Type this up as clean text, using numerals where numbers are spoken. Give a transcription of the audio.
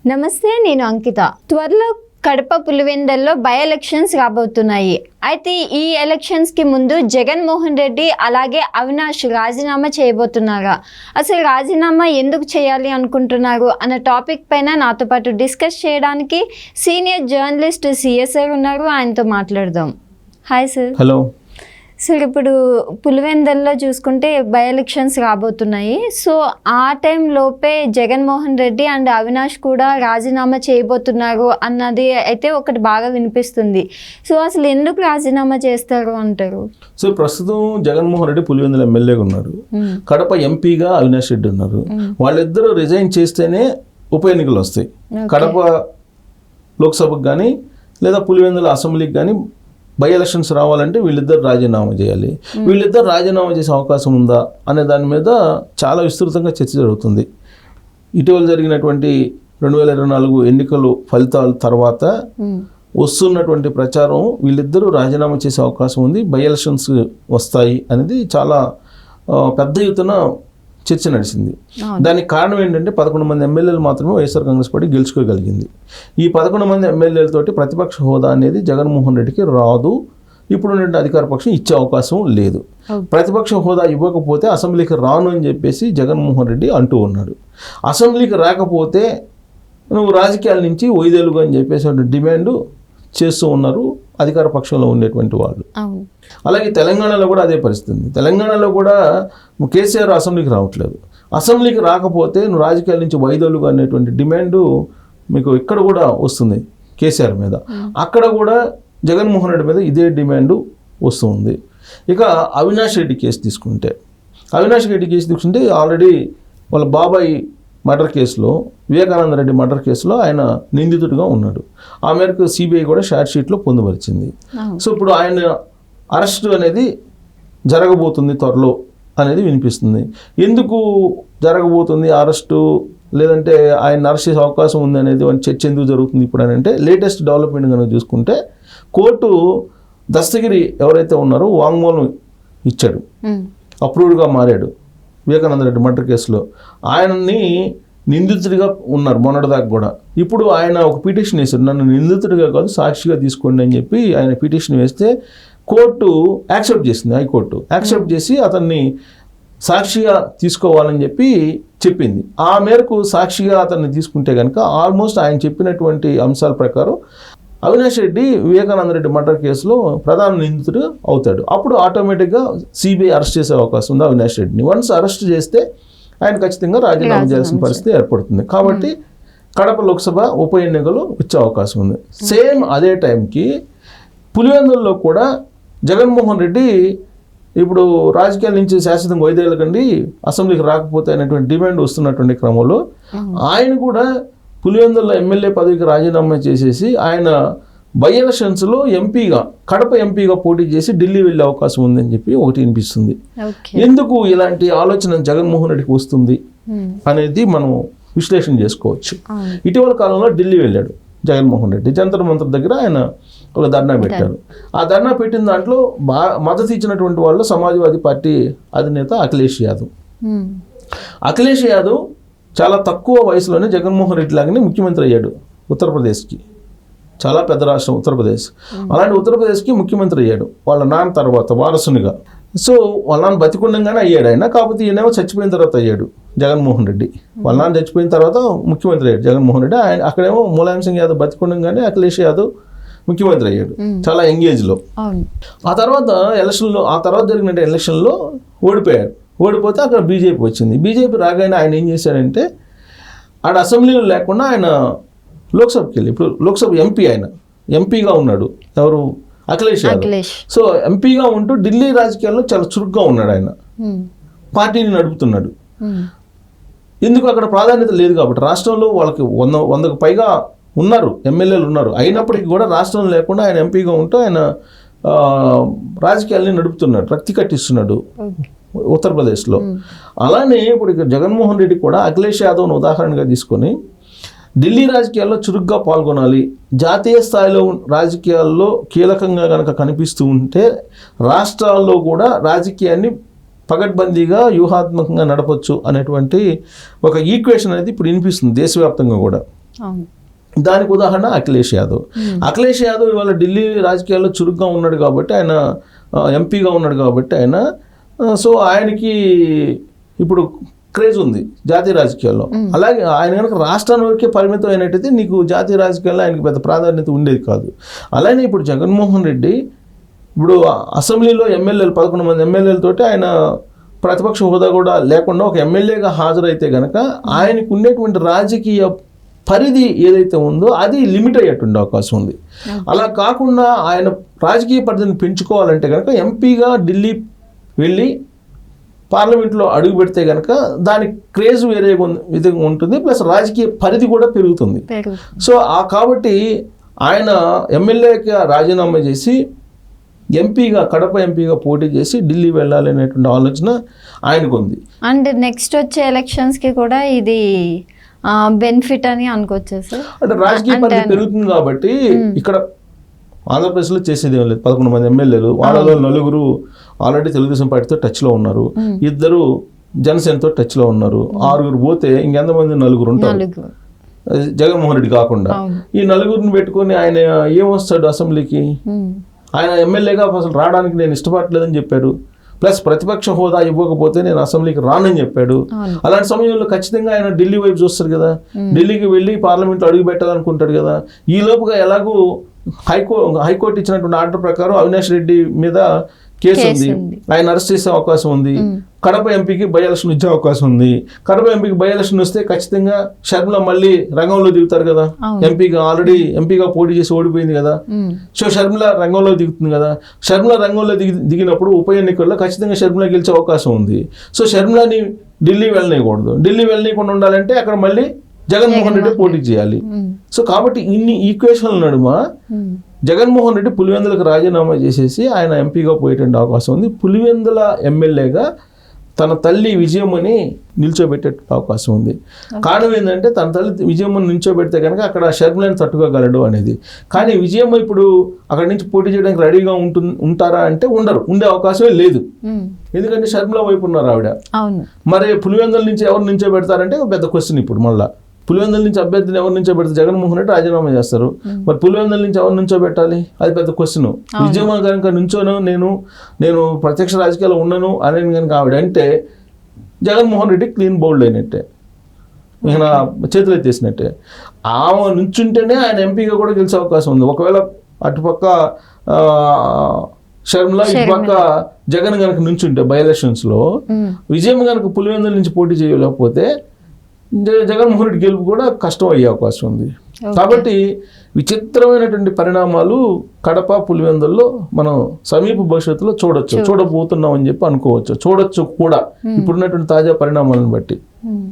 నమస్తే, నేను అంకిత. త్వరలో కడప పులివెందుల్లో బై ఎలక్షన్స్ రాబోతున్నాయి. అయితే ఈ ఎలక్షన్స్కి ముందు జగన్మోహన్ రెడ్డి అలాగే అవినాష్ రాజీనామా చేయబోతున్నారా? అసలు రాజీనామా ఎందుకు చేయాలి అనుకుంటున్నారు అన్న టాపిక్ పైన నాతో పాటు డిస్కస్ చేయడానికి సీనియర్ జర్నలిస్ట్ సిఎస్ఆర్ ఉన్నారు. ఆయనతో మాట్లాడదాం. Hi sir. హలో సార్, ఇప్పుడు పులివెందుల్లో చూసుకుంటే బై ఎలక్షన్స్ రాబోతున్నాయి. సో ఆ టైంలోపే జగన్మోహన్ రెడ్డి అండ్ అవినాష్ కూడా రాజీనామా చేయబోతున్నారు అన్నది అయితే ఒకటి బాగా వినిపిస్తుంది. సో అసలు ఎందుకు రాజీనామా చేస్తారు అంటారు? సో ప్రస్తుతం జగన్మోహన్ రెడ్డి పులివెందుల ఎమ్మెల్యేగా ఉన్నారు, కడప ఎంపీగా అవినాష్ రెడ్డి ఉన్నారు. వాళ్ళిద్దరూ రిజైన్ చేస్తేనే ఉప ఎన్నికలు వస్తాయి. కడప లోక్సభకు కానీ లేదా పులివెందుల అసెంబ్లీకి కానీ బై ఎలక్షన్స్ రావాలంటే వీళ్ళిద్దరు రాజీనామా చేయాలి. వీళ్ళిద్దరు రాజీనామా చేసే అవకాశం ఉందా అనే దాని మీద చాలా విస్తృతంగా చర్చ జరుగుతుంది. ఇటీవల జరిగినటువంటి 2024 ఎన్నికలు ఫలితాల తర్వాత వస్తున్నటువంటి ప్రచారం వీళ్ళిద్దరూ రాజీనామా చేసే అవకాశం ఉంది, బై ఎలక్షన్స్ వస్తాయి అనేది చాలా పెద్ద ఎత్తున చర్చ నడిచింది. దానికి కారణం ఏంటంటే 11 మంది ఎమ్మెల్యేలు మాత్రమే వైఎస్ఆర్ కాంగ్రెస్ పార్టీ గెలుచుకోగలిగింది. ఈ 11 మంది ఎమ్మెల్యేలతోటి ప్రతిపక్ష హోదా అనేది జగన్మోహన్ రెడ్డికి రాదు. ఇప్పుడు అధికార పక్షం ఇచ్చే అవకాశం లేదు. ప్రతిపక్ష హోదా ఇవ్వకపోతే అసెంబ్లీకి రాను అని చెప్పేసి జగన్మోహన్ రెడ్డి అంటూ ఉన్నాడు. అసెంబ్లీకి రాకపోతే నువ్వు రాజకీయాల నుంచి వైదొలుగు అని చెప్పేసి డిమాండ్ చేస్తూ ఉన్నారు అధికార పక్షంలో ఉండేటువంటి వాళ్ళు. అలాగే తెలంగాణలో కూడా అదే పరిస్థితి. తెలంగాణలో కూడా కేసీఆర్ అసెంబ్లీకి రావట్లేదు. అసెంబ్లీకి రాకపోతే నువ్వు రాజకీయాల నుంచి వైదొలుగు అనేటువంటి డిమాండ్ మీకు ఇక్కడ కూడా వస్తుంది కేసీఆర్ మీద. అక్కడ కూడా జగన్మోహన్ రెడ్డి మీద ఇదే డిమాండ్ వస్తుంది. ఇక అవినాష్ రెడ్డి కేసు తీసుకుంటే ఆల్రెడీ వాళ్ళ బాబాయ్ మర్డర్ కేసులో, వివేకానంద రెడ్డి మర్డర్ కేసులో ఆయన నిందితుడిగా ఉన్నాడు. ఆ మేరకు సిబిఐ కూడా షార్ట్ షీట్లో పొందుపరిచింది. సో ఇప్పుడు ఆయన అరెస్టు అనేది జరగబోతుంది త్వరలో అనేది వినిపిస్తుంది. ఎందుకు జరగబోతుంది అరెస్టు, లేదంటే ఆయన అరెస్ట్ చేసే అవకాశం ఉంది అనేది చర్చ ఎందుకు జరుగుతుంది ఇప్పుడు అని అంటే, లేటెస్ట్ డెవలప్మెంట్ కనుక చూసుకుంటే కోర్టు దస్తగిరి ఎవరైతే ఉన్నారో వాంగ్మూలం ఇచ్చాడు, అప్రూవ్డ్గా మారాడు వివేకానంద రెడ్డి మర్డర్ కేసులో. ఆయనని నిందితుడిగా ఉన్నారు మొన్నటిదాకా కూడా. ఇప్పుడు ఆయన ఒక పిటిషన్ వేశాడు, నన్ను నిందితుడిగా కాదు సాక్షిగా తీసుకోండి అని చెప్పి ఆయన పిటిషన్ వేస్తే కోర్టు యాక్సెప్ట్ చేసింది. హైకోర్టు యాక్సెప్ట్ చేసి అతన్ని సాక్షిగా తీసుకోవాలని చెప్పి చెప్పింది. ఆ మేరకు సాక్షిగా అతన్ని తీసుకుంటే కనుక ఆల్మోస్ట్ ఆయన చెప్పినటువంటి అంశాల ప్రకారం అవినాష్ రెడ్డి వివేకానంద రెడ్డి మర్డర్ కేసులో ప్రధాన నిందితుడు అవుతాడు. అప్పుడు ఆటోమేటిక్గా సిబిఐ అరెస్ట్ చేసే అవకాశం ఉంది అవినాష్ రెడ్డిని. వన్స్ అరెస్ట్ చేస్తే ఆయన ఖచ్చితంగా రాజీనామా చేయాల్సిన పరిస్థితి ఏర్పడుతుంది. కాబట్టి కడప లోక్సభ ఉప ఎన్నికలు వచ్చే అవకాశం ఉంది. సేమ్ అదే టైంకి పులివెందుల్లో కూడా జగన్మోహన్ రెడ్డి ఇప్పుడు రాజకీయాల నుంచి శాశ్వతంగా వైదొలగండి, అసెంబ్లీకి రాకపోతే అనేటువంటి డిమాండ్ వస్తున్నటువంటి క్రమంలో ఆయన కూడా పులివెందుల ఎమ్మెల్యే పదవికి రాజీనామా చేసేసి ఆయన బై ఎలక్షన్స్లో ఎంపీగా, కడప ఎంపీగా పోటీ చేసి ఢిల్లీ వెళ్ళే అవకాశం ఉందని చెప్పి ఒకటి వినిపిస్తుంది. ఎందుకు ఇలాంటి ఆలోచన జగన్మోహన్ రెడ్డికి వస్తుంది అనేది మనం విశ్లేషణ చేసుకోవచ్చు. ఇటీవల కాలంలో ఢిల్లీ వెళ్ళాడు జగన్మోహన్ రెడ్డి. జంతర్ మంతర్ దగ్గర ఆయన ఒక ధర్నా పెట్టారు. ఆ ధర్నా పెట్టిన దాంట్లో మద్దతు ఇచ్చినటువంటి వాళ్ళు సమాజ్వాదీ పార్టీ అధినేత అఖిలేష్ యాదవ్ చాలా తక్కువ వయసులోనే జగన్మోహన్ రెడ్డి లాగానే ముఖ్యమంత్రి అయ్యాడు ఉత్తరప్రదేశ్కి. చాలా పెద్ద రాష్ట్రం ఉత్తరప్రదేశ్. అలాంటి ఉత్తరప్రదేశ్కి ముఖ్యమంత్రి అయ్యాడు వాళ్ళ నాన్న తర్వాత వారసునిగా. సో వాళ్ళ నాన్న బతికుండగానే అయ్యాడు ఆయన. కాకపోతే ఈయనేమో చచ్చిపోయిన తర్వాత అయ్యాడు జగన్మోహన్ రెడ్డి. వాళ్ళ నాన్న చచ్చిపోయిన తర్వాత ముఖ్యమంత్రి అయ్యాడు జగన్మోహన్ రెడ్డి. ఆయన అక్కడేమో ములాయం సింగ్ యాదవ్ బతికుండగానే అఖిలేష్ యాదవ్ ముఖ్యమంత్రి అయ్యాడు చాలా యంగేజ్లో. ఆ తర్వాత జరిగిన ఎలక్షన్లో ఓడిపోయారు. ఓడిపోతే అక్కడ బీజేపీ వచ్చింది. బీజేపీ రాగానే ఆయన ఏం చేశాడంటే ఆడ అసెంబ్లీలో లేకుండా ఆయన లోక్సభకి వెళ్ళి, ఇప్పుడు లోక్సభ ఎంపీ, ఆయన ఎంపీగా ఉన్నాడు. ఎవరు? అఖిలేష్ యాదవ్. సో ఎంపీగా ఉంటూ ఢిల్లీ రాజకీయాల్లో చాలా చురుగ్గా ఉన్నాడు. ఆయన పార్టీని నడుపుతున్నాడు. ఎందుకు? అక్కడ ప్రాధాన్యత లేదు కాబట్టి. రాష్ట్రంలో వాళ్ళకి 100కు పైగా ఉన్నారు, ఎమ్మెల్యేలు ఉన్నారు. అయినప్పటికీ కూడా రాష్ట్రం లేకుండా ఆయన ఎంపీగా ఉంటూ ఆయన రాజకీయాల్ని నడుపుతున్నాడు, రక్తి కట్టిస్తున్నాడు ఉత్తరప్రదేశ్లో. అలానే ఇప్పుడు ఇక్కడ జగన్మోహన్ రెడ్డి కూడా అఖిలేష్ యాదవ్ను ఉదాహరణగా తీసుకొని ఢిల్లీ రాజకీయాల్లో చురుగ్గా పాల్గొనాలి, జాతీయ స్థాయిలో రాజకీయాల్లో కీలకంగా కనుక కనిపిస్తూ ఉంటే రాష్ట్రాల్లో కూడా రాజకీయాన్ని పగడ్బందీగా వ్యూహాత్మకంగా నడపచ్చు అనేటువంటి ఒక ఈక్వేషన్ అనేది ఇప్పుడు వినిపిస్తుంది దేశవ్యాప్తంగా కూడా. అవును. దానికి ఉదాహరణ అఖిలేష్ యాదవ్. అఖిలేష్ యాదవ్ ఇవాళ ఢిల్లీ రాజకీయాల్లో చురుగ్గా ఉన్నాడు కాబట్టి, ఆయన ఎంపీగా ఉన్నాడు కాబట్టి ఆయన, సో ఆయనకి ఇప్పుడు క్రేజ్ ఉంది జాతీయ రాజకీయాల్లో. అలాగే ఆయన కనుక రాష్ట్రానికి పరిమితం అయినట్టయితే నీకు జాతీయ రాజకీయాల్లో ఆయనకి పెద్ద ప్రాధాన్యత ఉండేది కాదు. అలానే ఇప్పుడు జగన్మోహన్ రెడ్డి ఇప్పుడు అసెంబ్లీలో ఎమ్మెల్యేలు 11 మంది ఎమ్మెల్యేలతోటి ఆయన ప్రతిపక్ష హోదా కూడా లేకుండా ఒక ఎమ్మెల్యేగా హాజరైతే కనుక ఆయనకు ఉండేటువంటి రాజకీయ పరిధి ఏదైతే ఉందో అది లిమిట్ అయ్యేటువంటి అవకాశం ఉంది. అలా కాకుండా ఆయన రాజకీయ పరిధిని పెంచుకోవాలంటే కనుక ఎంపీగా ఢిల్లీ వెళ్ళి పార్లమెంట్లో అడుగు పెడితే కనుక దాని క్రేజ్ వేరే విధంగా ఉంటుంది, ప్లస్ రాజకీయ పరిధి కూడా పెరుగుతుంది. సో కాబట్టి ఆయన ఎమ్మెల్యేకి రాజీనామా చేసి ఎంపీగా, కడప ఎంపీగా పోటీ చేసి ఢిల్లీ వెళ్ళాలి అనేటువంటి ఆలోచన ఆయనకు ఉంది. అండ్ నెక్స్ట్ వచ్చే ఎలక్షన్స్కి కూడా ఇది బెనిఫిట్ అని అనుకోవచ్చు సార్. అంటే రాజకీయ పరిధి పెరుగుతుంది కాబట్టి ఇక్కడ ఆంధ్రప్రదేశ్లో చేసేది ఏం లేదు. 11 మంది ఎమ్మెల్యేలు, వాళ్ళలో 4 ఆల్రెడీ తెలుగుదేశం పార్టీతో టచ్లో ఉన్నారు, 2 జనసేనతో టచ్లో ఉన్నారు, 6 పోతే ఇంకెంతమంది 4 ఉంటారు జగన్మోహన్ రెడ్డి కాకుండా. ఈ 4ని పెట్టుకొని ఆయన ఏమొస్తాడు అసెంబ్లీకి? ఆయన ఎమ్మెల్యేగా అసలు రావడానికి నేను ఇష్టపడలేదని చెప్పాడు, ప్లస్ ప్రతిపక్ష హోదా ఇవ్వకపోతే నేను అసెంబ్లీకి రానని చెప్పాడు. అలాంటి సమయంలో ఖచ్చితంగా ఆయన ఢిల్లీ వైపు చూస్తారు కదా, ఢిల్లీకి వెళ్ళి పార్లమెంట్లో అడుగు పెట్టాలనుకుంటాడు కదా. ఈ లోపుగా ఎలాగూ హైకోర్టు ఇచ్చినటువంటి ఆర్డర్ ప్రకారం అవినాష్ రెడ్డి మీద కేసు ఉంది, ఆయన అరెస్ట్ చేసే అవకాశం ఉంది. కడప ఎంపీకి బై ఎలక్షన్ ఇచ్చే అవకాశం ఉంది. కడప ఎంపీకి బై ఎలక్షన్ వస్తే ఖచ్చితంగా షర్మిల మళ్ళీ రంగంలో దిగుతారు కదా. ఎంపీగా ఆల్రెడీ ఎంపీగా పోటీ చేసి ఓడిపోయింది కదా. సో షర్మిల రంగంలో దిగుతుంది కదా. షర్మిల రంగంలో దిగినప్పుడు ఉప ఎన్నికల్లో ఖచ్చితంగా షర్మిల గెలిచే అవకాశం ఉంది. సో షర్మిలని ఢిల్లీ వెళ్ళనీయకూడదు. ఢిల్లీ వెళ్ళనీయకుండా ఉండాలంటే అక్కడ మళ్ళీ జగన్మోహన్ రెడ్డి పోటీ చేయాలి. సో కాబట్టి ఇన్ని ఈక్వేషన్ల నడుమ జగన్మోహన్ రెడ్డి పులివెందులకు రాజీనామా చేసేసి ఆయన ఎంపీగా పోయేటువంటి అవకాశం ఉంది. పులివెందుల ఎమ్మెల్యేగా తన తల్లి విజయమ్మని నిల్చోబెట్టే అవకాశం ఉంది. కారణం ఏంటంటే తన తల్లి విజయమ్మని నిల్చోబెడితే కనుక అక్కడ షర్మిలని తట్టుకోగలడు అనేది. కానీ విజయమ్మ ఇప్పుడు అక్కడి నుంచి పోటీ చేయడానికి రెడీగా ఉంటారా అంటే ఉండరు, ఉండే అవకాశమే లేదు. ఎందుకంటే షర్మిల వైపు ఉన్నారు ఆవిడ. మరి పులివెందుల నుంచి ఎవరు నిల్చోబెడతారంటే పెద్ద క్వశ్చన్. ఇప్పుడు మళ్ళీ పులివెందుల నుంచి అభ్యర్థిని ఎవరి నుంచో పెడితే జగన్మోహన్ రెడ్డి రాజీనామా చేస్తారు. మరి పులివెందుల నుంచి ఎవరి నుంచో పెట్టాలి, అది పెద్ద క్వశ్చన్. విజయమ్మ కనుక నుంచోను నేను ప్రత్యక్ష రాజకీయాల్లో ఉండను అని కనుక ఆవిడ అంటే జగన్మోహన్ రెడ్డి క్లీన్ బౌల్డ్ అయినట్టే, ఈయన చేతులు ఎత్తేసినట్టే. ఆమె నుంచుంటేనే ఆయన ఎంపీగా కూడా గెలిచే అవకాశం ఉంది. ఒకవేళ అటుపక్క షర్మిల, ఇటుపక్క జగన్ కనుక నుంచుంటే బై ఎలక్షన్స్లో విజయమ్మ కనుక పులివెందుల నుంచి పోటీ చేయలేకపోతే జగన్మోహన్ రెడ్డి గెలుపు కూడా కష్టం అయ్యే అవకాశం ఉంది. కాబట్టి విచిత్రమైనటువంటి పరిణామాలు కడప, పులివెందుల్లో మనం సమీప భవిష్యత్తులో చూడబోతున్నాం అని చెప్పి అనుకోవచ్చు. చూడొచ్చు కూడా ఇప్పుడున్నటువంటి తాజా పరిణామాలను బట్టి.